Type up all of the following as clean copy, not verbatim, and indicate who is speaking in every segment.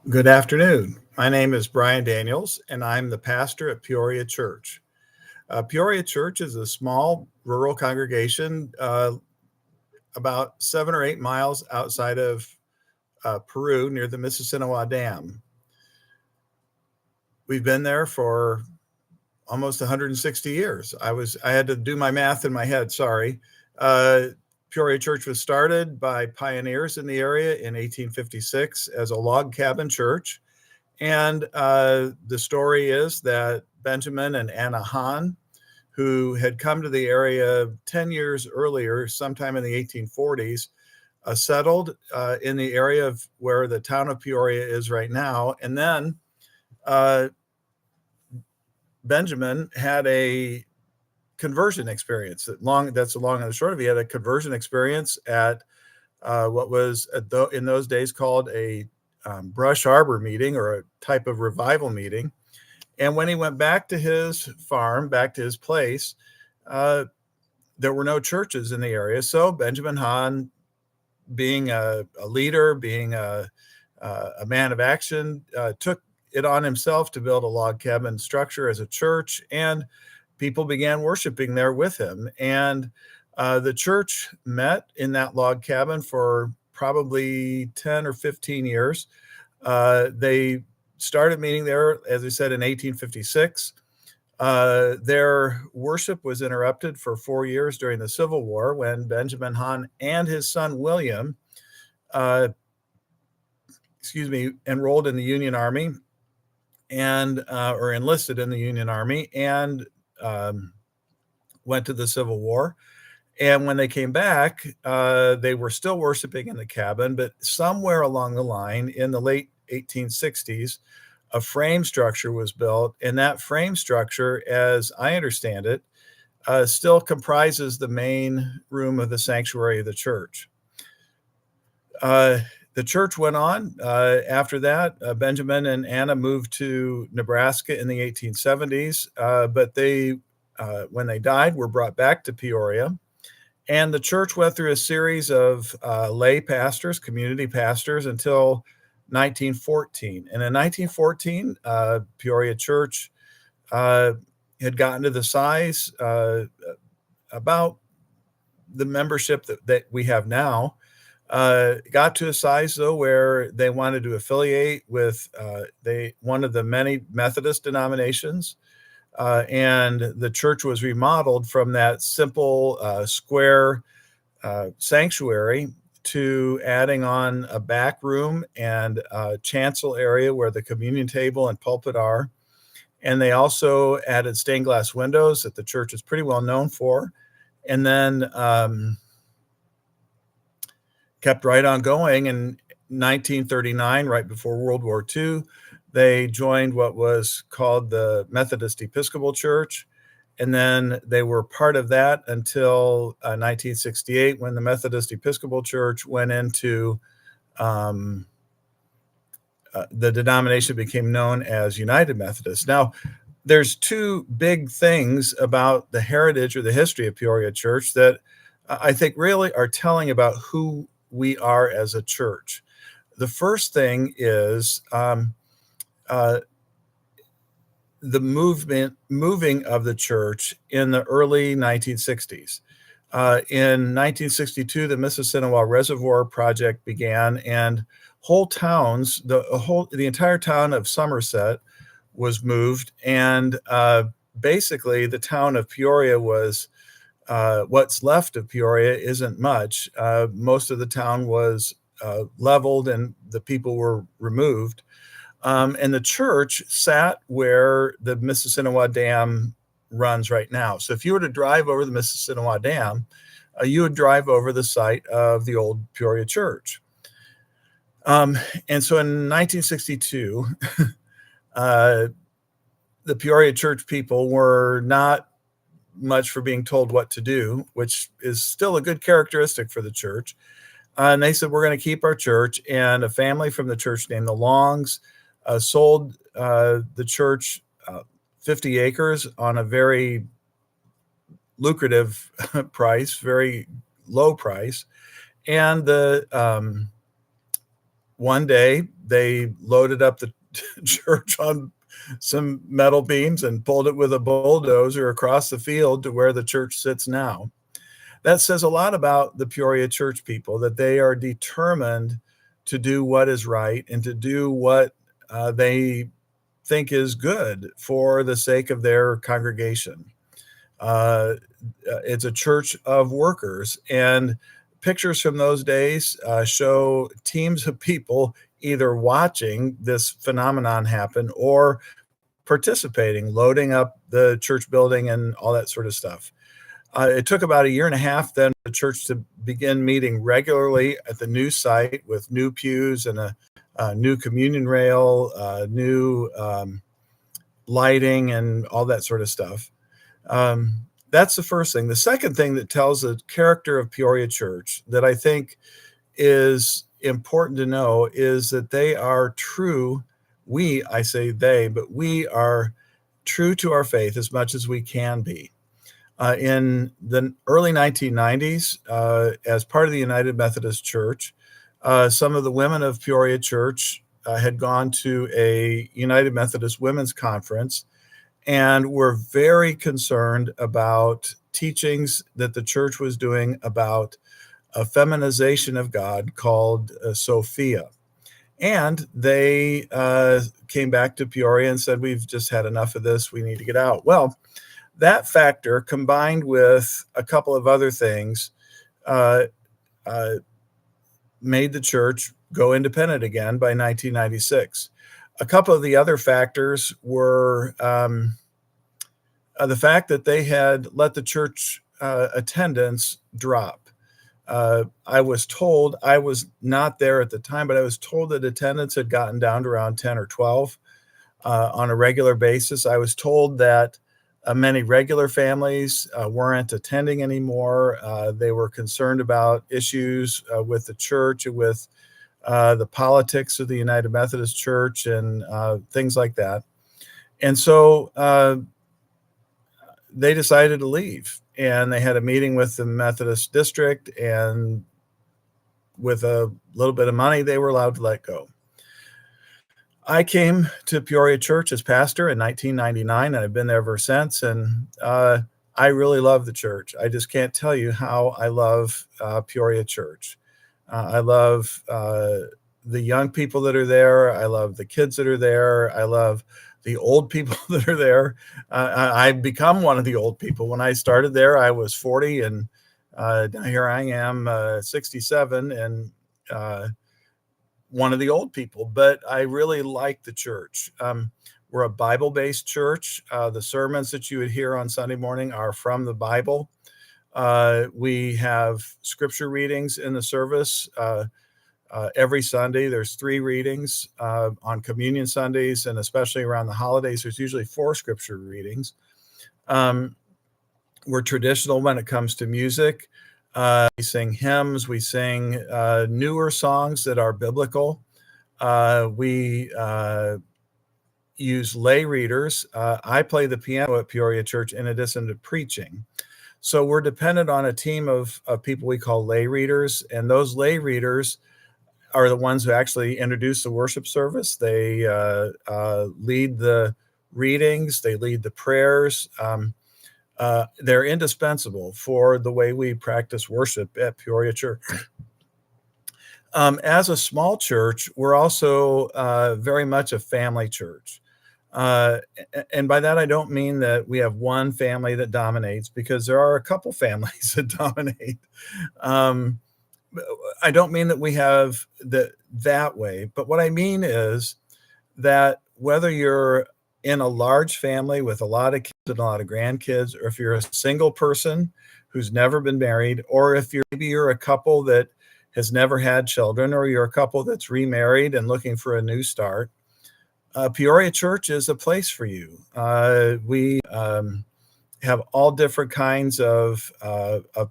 Speaker 1: Good afternoon. My name is Brian Daniels, and I'm the pastor at Peoria Church. Peoria Church is a small rural congregation about 7 or 8 miles outside of Peru near the Mississinawa Dam. We've been there for almost 160 years. I had to do my math in my head, sorry. Uh, Peoria Church was started by pioneers in the area in 1856 as a log cabin church. And the story is that Benjamin and Anna Hahn, who had come to the area 10 years earlier, sometime in the 1840s, settled in the area of where the town of Peoria is right now. And then uh, Benjamin had a conversion experience. That's the long and the short of it. He had a conversion experience at what was in those days called a brush arbor meeting, or a type of revival meeting. And when he went back to his farm, back to his place, uh, there were no churches in the area. So Benjamin Hahn, being a leader, being a man of action, took it on himself to build a log cabin structure as a church, and people began worshiping there with him. And the church met in that log cabin for probably 10 or 15 years. They started meeting there, as I said, in 1856. Their worship was interrupted for 4 years during the Civil War, when Benjamin Hahn and his son William, uh, enrolled in the Union Army, and or enlisted in the Union Army, and um, went to the Civil War. And when they came back, they were still worshiping in the cabin, but somewhere along the line in the late 1860s, a frame structure was built. And that frame structure, as I understand it, still comprises the main room of the sanctuary of the church. The church went on. After that, Benjamin and Anna moved to Nebraska in the 1870s, but when they died, were brought back to Peoria. And the church went through a series of lay pastors, community pastors, until 1914. And in 1914, Peoria Church had gotten to the size about the membership that we have now. Got to a size, though, where they wanted to affiliate with one of the many Methodist denominations. And the church was remodeled from that simple square sanctuary to adding on a back room and a chancel area where the communion table and pulpit are. And they also added stained glass windows that the church is pretty well known for. And then kept right on going. In 1939, right before World War II, they joined what was called the Methodist Episcopal Church. And then they were part of that until 1968, when the Methodist Episcopal Church went into the denomination became known as United Methodist. Now, there's two big things about the heritage or the history of Peoria Church that I think really are telling about who we are as a church. The first thing is the moving of the church in the early 1960s. In 1962, the Mississinawa Reservoir project began, and whole towns, the entire town of Somerset was moved, and basically the town of Peoria was what's left of Peoria isn't much. Most of the town was leveled, and the people were removed. And the church sat where the Mississinawa Dam runs right now. So if you were to drive over the Mississinawa Dam, you would drive over the site of the old Peoria Church. And so in 1962, the Peoria Church people were not much for being told what to do, which is still a good characteristic for the church. And they said, we're going to keep our church. And a family from the church named the Longs sold the church 50 acres on a very lucrative price, very low price. And the one day they loaded up the church on some metal beams and pulled it with a bulldozer across the field to where the church sits now. That says a lot about the Peoria Church people, that they are determined to do what is right and to do what they think is good for the sake of their congregation. Uh, it's a church of workers, and pictures from those days show teams of people either watching this phenomenon happen or participating, loading up the church building and all that sort of stuff. It took about a year and a half then for the church to begin meeting regularly at the new site with new pews and a new communion rail, new lighting, and all that sort of stuff. That's the first thing. The second thing that tells the character of Peoria Church that I think is important to know is that they are true. I say they, but we are true to our faith as much as we can be. In the early 1990s, as part of the United Methodist Church, some of the women of Peoria Church had gone to a United Methodist Women's Conference and were very concerned about teachings that the church was doing about a feminization of God called Sophia. And they came back to Peoria and said, we've just had enough of this. We need to get out. Well, that factor, combined with a couple of other things, made the church go independent again by 1996. A couple of the other factors were the fact that they had let the church attendance drop. I was told, I was not there at the time, but I was told that attendance had gotten down to around 10 or 12 on a regular basis. I was told that many regular families weren't attending anymore. They were concerned about issues with the church, with the politics of the United Methodist Church, and things like that. And so they decided to leave. And they had a meeting with the Methodist district, and with a little bit of money, they were allowed to let go. I came to Peoria Church as pastor in 1999, and I've been there ever since. And I really love the church. I just can't tell you how I love Peoria Church. I love the young people that are there. I love the kids that are there. I love the old people that are there. I've become one of the old people. When I started there, I was 40, and here I am, 67, and one of the old people. But I really like the church. We're a Bible-based church. The sermons that you would hear on Sunday morning are from the Bible. We have scripture readings in the service. Every Sunday, there's 3 readings. On Communion Sundays, and especially around the holidays, there's usually 4 scripture readings. We're traditional when it comes to music. We sing hymns. We sing newer songs that are biblical. We use lay readers. I play the piano at Peoria Church in addition to preaching. So we're dependent on a team of people we call lay readers, and those lay readers are the ones who actually introduce the worship service. They lead the readings. They lead the prayers. They're indispensable for the way we practice worship at Peoria Church. As a small church, we're also very much a family church. And by that, I don't mean that we have one family that dominates, because there are a couple families that dominate. I don't mean that we have that way, but what I mean is that whether you're in a large family with a lot of kids and a lot of grandkids, or if you're a single person who's never been married, or if you're a couple that has never had children, or you're a couple that's remarried and looking for a new start, Peoria Church is a place for you. We have all different kinds of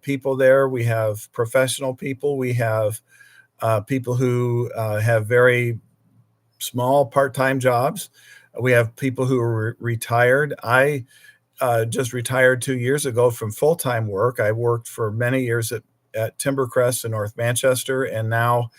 Speaker 1: people there. We have professional people. We have people who have very small part-time jobs. We have people who are retired. I just retired 2 years ago from full-time work. I worked for many years at Timbercrest in North Manchester, and now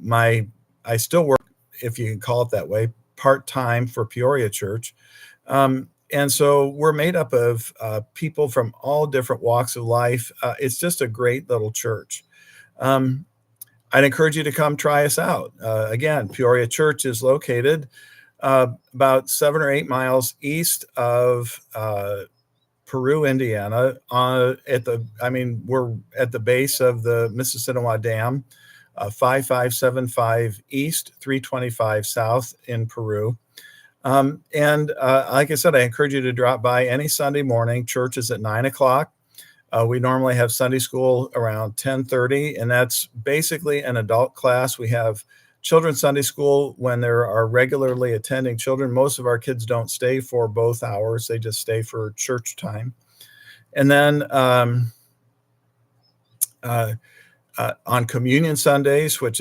Speaker 1: my I still work, if you can call it that way, part-time for Peoria Church. And so we're made up of people from all different walks of life. It's just a great little church. Um, I'd encourage you to come try us out. Again, Peoria Church is located about 7 or 8 miles east of Peru, Indiana. We're at the base of the Mississinawa Dam, 5575 east, 325 south in Peru. Like I said, I encourage you to drop by any Sunday morning. Church is at 9 o'clock. We normally have Sunday school around 10:30, and that's basically an adult class. We have children's Sunday school when there are regularly attending children. Most of our kids don't stay for both hours. They just stay for church time. And then on communion Sundays, which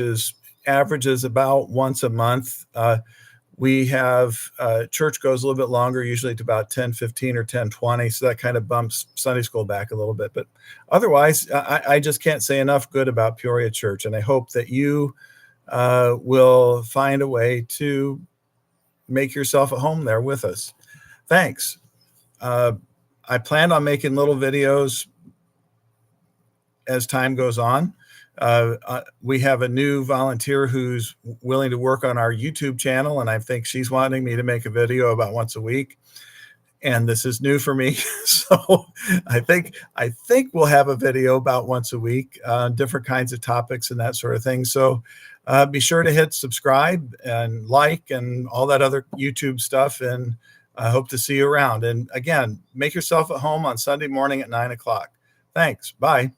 Speaker 1: averages about once a month, we have church goes a little bit longer, usually to about 10:15 or 10:20. So that kind of bumps Sunday school back a little bit. But otherwise, I just can't say enough good about Peoria Church. And I hope that you will find a way to make yourself at home there with us. Thanks. I plan on making little videos as time goes on. We have a new volunteer who's willing to work on our YouTube channel, and I think she's wanting me to make a video about once a week. And this is new for me, so I think we'll have a video about once a week on different kinds of topics and that sort of thing. So be sure to hit subscribe and like and all that other YouTube stuff, and I hope to see you around. And again, make yourself at home on Sunday morning at 9 o'clock. Thanks. Bye.